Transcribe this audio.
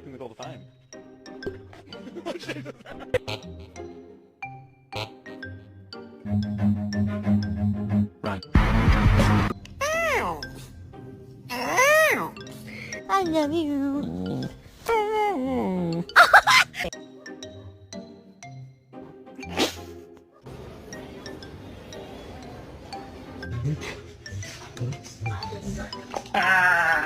expecting this all the time. Run. Ow! Ow! I love you. Ah!